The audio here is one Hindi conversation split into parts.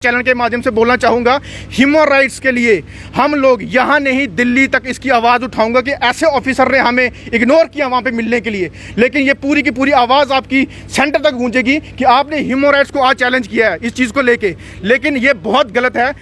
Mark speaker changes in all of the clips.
Speaker 1: चैनल के माध्यम से बोलना चाहूँगा, ह्यूमन राइट्स के लिए हम लोग यहाँ नहीं दिल्ली तक इसकी आवाज़ उठाऊंगा कि ऐसे ऑफिसर ने हमें इग्नोर किया वहाँ पे मिलने के लिए। लेकिन ये पूरी की पूरी आवाज़ आपकी सेंटर तक गूंजेगी कि आपने ह्यूमन राइट्स को आज चैलेंज किया है इस चीज़ को लेके, लेकिन ये बहुत गलत है।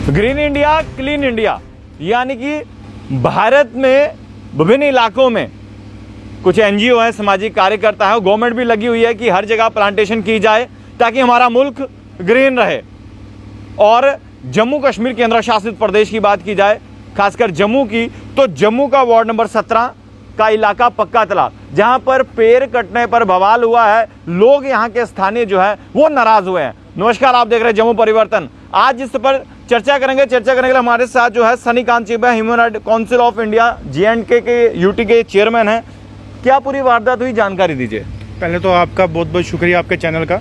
Speaker 2: ग्रीन इंडिया क्लीन इंडिया, यानी कि भारत में विभिन्न इलाकों में कुछ एनजीओ है, सामाजिक कार्यकर्ता है, गवर्नमेंट भी लगी हुई है कि हर जगह प्लांटेशन की जाए ताकि हमारा मुल्क ग्रीन रहे। और जम्मू कश्मीर केंद्र शासित प्रदेश की बात की जाए, खासकर जम्मू की, तो जम्मू का वार्ड नंबर 17 का इलाका पक्का तालाब, जहां पर पेड़ कटने पर बवाल हुआ है, लोग यहां के स्थानीय जो है वो नाराज हुए हैं। नमस्कार, आप देख रहे हैं जम्मू परिवर्तन। आज इस पर चर्चा करेंगे के लिए हमारे साथ जो है सनी कांत चिब है, human right council of India JNK के यूटी के चेयरमैन हैं। क्या पूरी वारदात हुई, जानकारी दीजिए।
Speaker 1: पहले तो आपका बहुत बहुत शुक्रिया आपके चैनल का।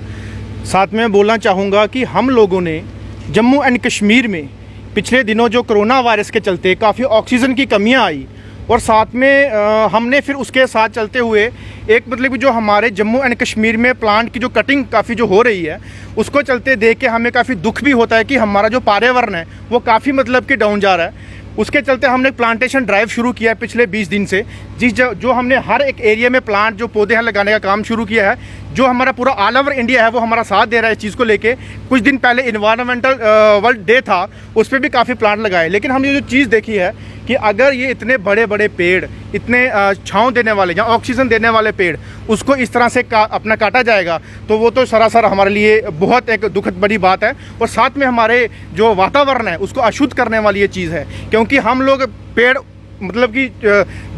Speaker 1: साथ में बोलना चाहूँगा कि हम लोगों ने जम्मू एंड कश्मीर में पिछले दिनों जो कोरोना वायरस के चलते काफ़ी ऑक्सीजन की कमियाँ आई, और साथ में हमने फिर उसके साथ चलते हुए एक मतलब जो हमारे जम्मू एंड कश्मीर में प्लांट की जो कटिंग काफ़ी जो हो रही है, उसको चलते देख के हमें काफ़ी दुख भी होता है कि हमारा जो पर्यावरण है वो काफ़ी मतलब कि डाउन जा रहा है। उसके चलते हमने प्लांटेशन ड्राइव शुरू किया है पिछले 20 दिन से, जो हमने हर एक एरिया में प्लांट जो पौधे हैं लगाने का काम शुरू किया है। जो हमारा पूरा ऑल ओवर इंडिया है वो हमारा साथ दे रहा है इस चीज़ को लेके। कुछ दिन पहले इन्वायरमेंटल वर्ल्ड डे था, उस पर भी काफ़ी प्लांट लगाए। लेकिन हमने जो चीज़ देखी है कि अगर ये इतने बड़े बड़े पेड़, इतने छाँव देने वाले या ऑक्सीजन देने वाले पेड़, उसको इस तरह से अपना काटा जाएगा तो वो तो सरासर हमारे लिए बहुत एक दुखद बड़ी बात है। और साथ में हमारे जो वातावरण है उसको अशुद्ध करने वाली ये चीज़ है, क्योंकि हम लोग पेड़ मतलब कि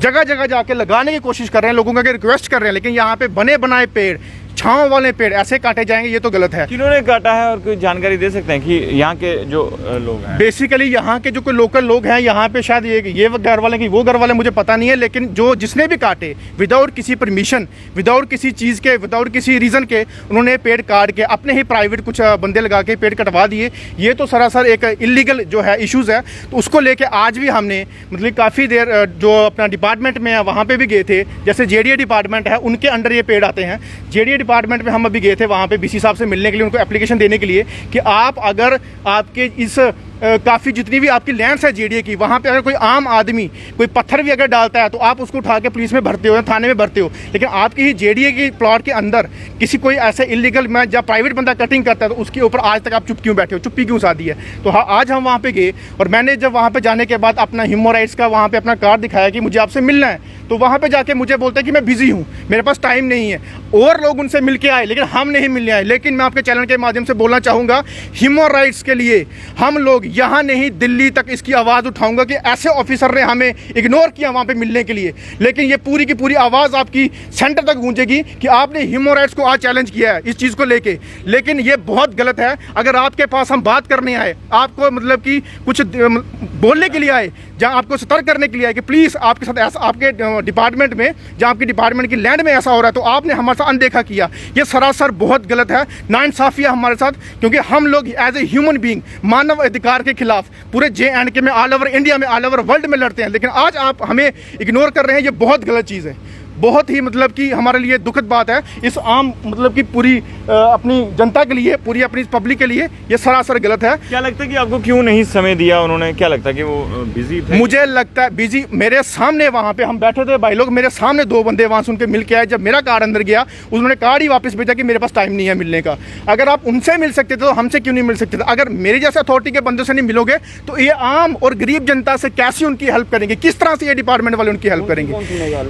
Speaker 1: जगह जगह जाके लगाने की कोशिश कर रहे हैं, लोगों का रिक्वेस्ट कर रहे हैं, लेकिन यहाँ पे बने बनाए पेड़, छाँव वाले पेड़ ऐसे काटे जाएंगे, ये तो गलत है।
Speaker 2: किन्होंने काटा है और कोई जानकारी दे सकते हैं कि यहाँ के जो लोग हैं?
Speaker 1: बेसिकली यहाँ के जो कोई लोकल लोग हैं, यहाँ पे शायद ये घर वाले कि वो घर वाले मुझे पता नहीं है, लेकिन जिसने भी काटे विदाउट किसी परमिशन, विदाउट किसी चीज़ के, विदाउट किसी रीज़न के, उन्होंने पेड़ काट के अपने ही प्राइवेट कुछ बंदे लगा के पेड़ कटवा दिए। ये तो सरासर एक इलीगल जो है इशूज़ है। तो उसको लेके आज भी हमने मतलब काफ़ी देर जो अपना डिपार्टमेंट में है वहाँ पे भी गए थे। जैसे JDA डिपार्टमेंट है, उनके अंडर ये पेड़ आते हैं। JDA डिपार्टमेंट में हम अभी गए थे वहाँ पे BC साहब से मिलने के लिए, उनको एप्लीकेशन देने के लिए कि आप अगर आपके इस काफ़ी जितनी भी आपकी लैंड्स है JDA की, वहाँ पे अगर कोई आम आदमी कोई पत्थर भी अगर डालता है तो आप उसको उठा के पुलिस में भरते हो या थाने में भरते हो। लेकिन आपकी ही JDA की प्लॉट के अंदर किसी कोई ऐसे इलीगल में जब प्राइवेट बंदा कटिंग करता है तो उसके ऊपर आज तक आप चुप क्यों बैठे हो, चुप्पी क्यों साधी है? तो हाँ, आज हम वहाँ पे गए और मैंने जब वहाँ पे जाने के बाद अपना ह्यूमन राइट्स का वहाँ पे अपना कार्ड दिखाया कि मुझे आपसे मिलना है, तो वहाँ पे जाके मुझे बोलते हैं कि मैं बिजी हूँ, मेरे पास टाइम नहीं है। और लोग उनसे मिल के आए लेकिन हम नहीं मिलने आए। लेकिन मैं आपके चैनल के माध्यम से बोलना चाहूँगा, ह्यूमन राइट्स के लिए हम लोग यहाँ नहीं दिल्ली तक इसकी आवाज़ उठाऊंगा कि ऐसे ऑफिसर ने हमें इग्नोर किया वहाँ पे मिलने के लिए। लेकिन ये पूरी की पूरी आवाज़ आपकी सेंटर तक गूंजेगी कि आपने ह्यूमन राइट्स को आज चैलेंज किया है इस चीज़ को लेके। लेकिन ये बहुत गलत है। अगर आपके पास हम बात करने आए, आपको मतलब कि कुछ बोलने के लिए आए, जहाँ आपको सतर्क करने के लिए आए कि प्लीज़ आपके साथ ऐसा, आपके डिपार्टमेंट में, जहाँ आपकी डिपार्टमेंट की लैंड में ऐसा हो रहा है, तो आपने हमारे साथ अनदेखा किया। ये सरासर बहुत गलत है, नाइंसाफ़ी है हमारे साथ, क्योंकि हम लोग एज ए ह्यूमन बीइंग मानव अधिकार के खिलाफ पूरे JNK में, ऑल ओवर इंडिया में, ऑल ओवर वर्ल्ड में लड़ते हैं। लेकिन आज आप हमें इग्नोर कर रहे हैं, ये बहुत गलत चीज़ है। बहुत ही मतलब कि हमारे लिए दुखद बात है। इस आम मतलब कि पूरी अपनी जनता के लिए, पूरी अपनी पब्लिक के लिए ये सरासर गलत है।
Speaker 2: क्या लगता है कि आपको क्यों नहीं समय दिया उन्होंने? क्या लगता है कि वो बिजी थे?
Speaker 1: मुझे लगता है बिजी। मेरे सामने वहाँ पे हम बैठे थे भाई लोग, मेरे सामने दो बंदे वहाँ से उनके मिल के आए। जब मेरा कार्ड अंदर गया, उन्होंने कार्ड ही वापस भेजा कि मेरे पास टाइम नहीं है मिलने का। अगर आप उनसे मिल सकते थे तो हमसे क्यों नहीं मिल सकते थे? अगर मेरे जैसे अथॉरिटी के बंदों से नहीं मिलोगे तो ये आम और गरीब जनता से कैसे उनकी हेल्प करेंगे? किस तरह से ये डिपार्टमेंट वाले उनकी हेल्प करेंगे?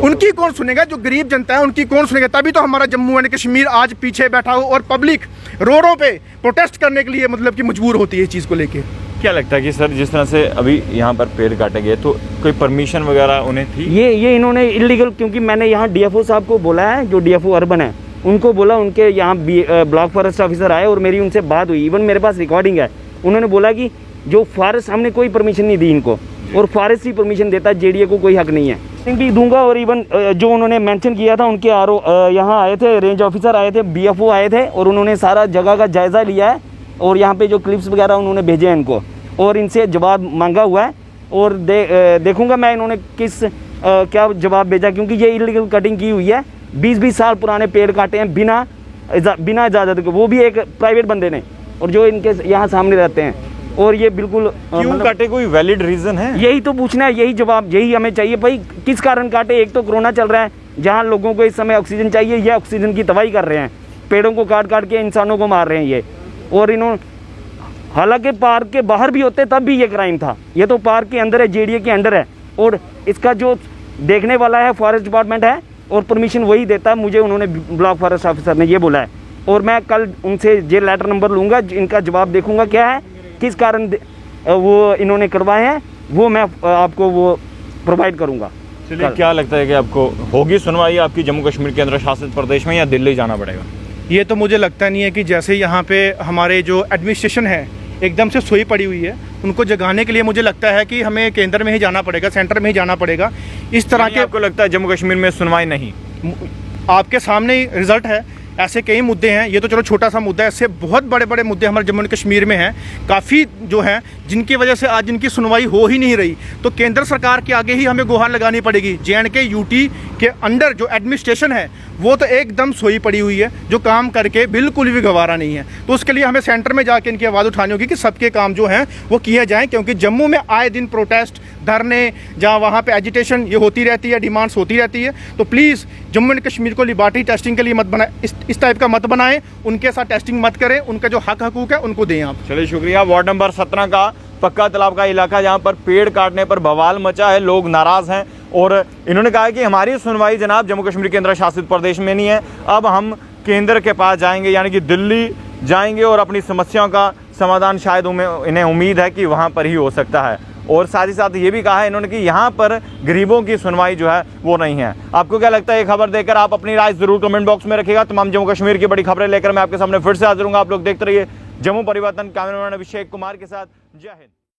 Speaker 1: उनकी कौन सुनेगा? जो गरीब जनता है उनकी कौन सुनेगा? तभी तो हमारा जम्मू एंड कश्मीर आज पीछे बैठा और पब्लिक रोडों पे प्रोटेस्ट करने के लिए मतलब कि मजबूर होती है इस चीज़ को लेके।
Speaker 2: क्या लगता है कि सर जिस तरह से अभी यहाँ पर पेड़ काटे गए तो कोई परमिशन वगैरह उन्हें थी?
Speaker 3: ये इन्होंने इलीगल, क्योंकि मैंने यहाँ डीएफओ साहब को बोला है, जो डीएफओ अर्बन है, उनको बोला, उनके यहाँ ब्लॉक फॉरेस्ट ऑफिसर आए और मेरी उनसे बात हुई, इवन मेरे पास रिकॉर्डिंग है। उन्होंने बोला कि जो फॉरेस्ट, हमने कोई परमिशन नहीं दी इनको, और फॉरेस्ट ही परमिशन देता है, जेडीए को कोई हक नहीं है। भी दूंगा। और इवन जो उन्होंने मेंशन किया था, उनके यहाँ आए थे, रेंज ऑफिसर आए थे, बीएफओ आए थे, और उन्होंने सारा जगह का जायज़ा लिया है, और यहाँ पे जो क्लिप्स वगैरह उन्होंने भेजे हैं इनको, और इनसे जवाब मांगा हुआ है, और देखूंगा मैं इन्होंने क्या जवाब भेजा, क्योंकि ये इलीगल कटिंग की हुई है। 20-20 साल पुराने पेड़ काटे हैं बिना इजाज़त के, वो भी एक प्राइवेट बंदे ने, और जो इनके यहाँ सामने रहते हैं। और ये बिल्कुल
Speaker 2: क्यों काटे, कोई वैलिड रीज़न है?
Speaker 3: यही तो पूछना है, यही जवाब, यही हमें चाहिए भाई, किस कारण काटे। एक तो कोरोना चल रहा है, जहाँ लोगों को इस समय ऑक्सीजन चाहिए, ये ऑक्सीजन की तबाही कर रहे हैं, पेड़ों को काट काट के इंसानों को मार रहे हैं ये। और इन्होंने, हालांकि पार्क के बाहर भी होते तब भी ये क्राइम था, ये तो पार्क के अंदर है, जेडीए के अंडर है, और इसका जो देखने वाला है फॉरेस्ट डिपार्टमेंट है, और परमिशन वही देता है मुझे। उन्होंने ब्लॉक फॉरेस्ट ऑफिसर ने ये बोला है, और मैं कल उनसे ये लेटर नंबर लूँगा, इनका जवाब देखूँगा क्या है, किस कारण वो इन्होंने करवाए हैं, वो मैं आपको वो प्रोवाइड करूँगा।
Speaker 2: चलिए, क्या लगता है कि आपको होगी सुनवाई आपकी जम्मू कश्मीर केंद्र शासित प्रदेश में, या दिल्ली जाना पड़ेगा?
Speaker 1: ये तो मुझे लगता नहीं है कि जैसे यहाँ पे हमारे जो एडमिनिस्ट्रेशन है एकदम से सोई पड़ी हुई है, उनको जगाने के लिए मुझे लगता है कि हमें केंद्र में ही जाना पड़ेगा, सेंटर में ही जाना पड़ेगा। इस तरह के,
Speaker 2: आपको लगता है जम्मू कश्मीर में सुनवाई नहीं?
Speaker 1: आपके सामने ही रिजल्ट है, ऐसे कई मुद्दे हैं, ये तो चलो छोटा सा मुद्दा है, ऐसे बहुत बड़े बड़े मुद्दे हमारे जम्मू कश्मीर में हैं, काफ़ी जो हैं, जिनकी वजह से आज इनकी सुनवाई हो ही नहीं रही। तो केंद्र सरकार के आगे ही हमें गुहार लगानी पड़ेगी। JNK यूटी के अंडर जो एडमिनिस्ट्रेशन है वो तो एकदम सोई पड़ी हुई है, जो काम करके बिल्कुल भी गवारा नहीं है। तो उसके लिए हमें सेंटर में जाके इनकी आवाज़ उठानी होगी कि सबके काम जो हैं वो किए जाएँ, क्योंकि जम्मू में आए दिन प्रोटेस्ट, धरने, जहाँ वहाँ पे एजिटेशन ये होती रहती है, डिमांड्स होती रहती है। तो प्लीज़ जम्मू एंड कश्मीर को लिबर्टी टेस्टिंग के लिए मत बनाए, इस टाइप का मत बनाएं, उनके साथ टेस्टिंग मत करें, उनका जो हक हकूक है उनको दें आप।
Speaker 2: चलिए, शुक्रिया। वार्ड नंबर 17 का पक्का तालाब का इलाका, जहां पर पेड़ काटने पर बवाल मचा है, लोग नाराज हैं, और इन्होंने कहा कि हमारी सुनवाई जनाब जम्मू कश्मीर केंद्र शासित प्रदेश में नहीं है, अब हम केंद्र के पास जाएंगे, यानी कि दिल्ली जाएंगे, और अपनी समस्याओं का समाधान शायद इन्हें उम्मीद है कि वहां पर ही हो सकता है। और साथ ही साथ ये भी कहा है इन्होंने कि यहाँ पर गरीबों की सुनवाई जो है वो नहीं है। आपको क्या लगता है ये खबर देखकर? आप अपनी राय जरूर कमेंट बॉक्स में रखिएगा। तमाम जम्मू कश्मीर की बड़ी खबरें लेकर मैं आपके सामने फिर से हाजिर हूँगा। आप लोग देखते रहिए जम्मू परिवर्तन। कैमरामैन अभिषेक कुमार के साथ, जय हिंद।